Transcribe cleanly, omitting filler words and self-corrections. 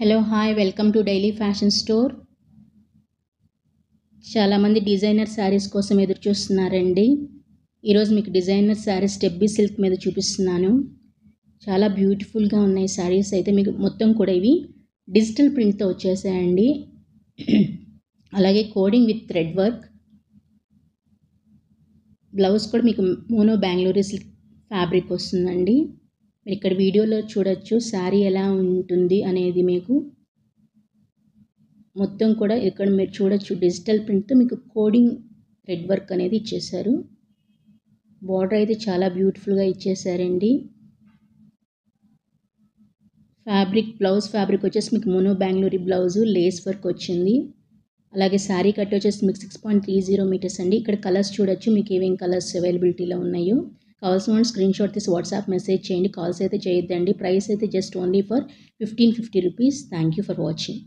Hello hi welcome to daily fashion store. చాలామంది designer saris కోసం ఎదురు చూస్తున్నారండి. ఈరోజు మీకు డిజైనర్ శారీస్ టెబ్బీ సిల్క్ మీద చూపిస్తున్నాను. చాలా బ్యూటిఫుల్గా ఉన్నాయి శారీస్. అయితే మీకు మొత్తం కూడా ఇవి డిజిటల్ ప్రింట్తో వచ్చేసాయండి. అలాగే coding with thread work. Blouse కూడా మీకు మోనో బెంగళూరు సిల్క్ ఫ్యాబ్రిక్ వస్తుందండి. మీరు ఇక్కడ వీడియోలో చూడొచ్చు శారీ ఎలా ఉంటుంది అనేది. మీకు మొత్తం కూడా ఇక్కడ మీరు చూడొచ్చు డిజిటల్ ప్రింట్తో మీకు కోడింగ్ థ్రెడ్ వర్క్ అనేది ఇచ్చేసారు. బార్డర్ అయితే చాలా బ్యూటిఫుల్గా ఇచ్చేసారండి. ఫ్యాబ్రిక్ బ్లౌజ్ ఫ్యాబ్రిక్ వచ్చేసి మీకు mono Bengaluru blouse lace work వచ్చింది. అలాగే శారీ కట్ వచ్చేసి మీకు 6.30 మీటర్స్ అండి. ఇక్కడ కలర్స్ చూడొచ్చు మీకు ఏమేమి కలర్స్ అవైలబిలిటీలో ఉన్నాయో. కావాల్సిన వాళ్ళు స్క్రీన్ షాట్ తీసి వాట్సాప్ మెసేజ్ చేయండి. కాల్స్ అయితే చేయొద్దండి. ప్రైస్ అయితే just only for 1550 rupees. Thank you for watching.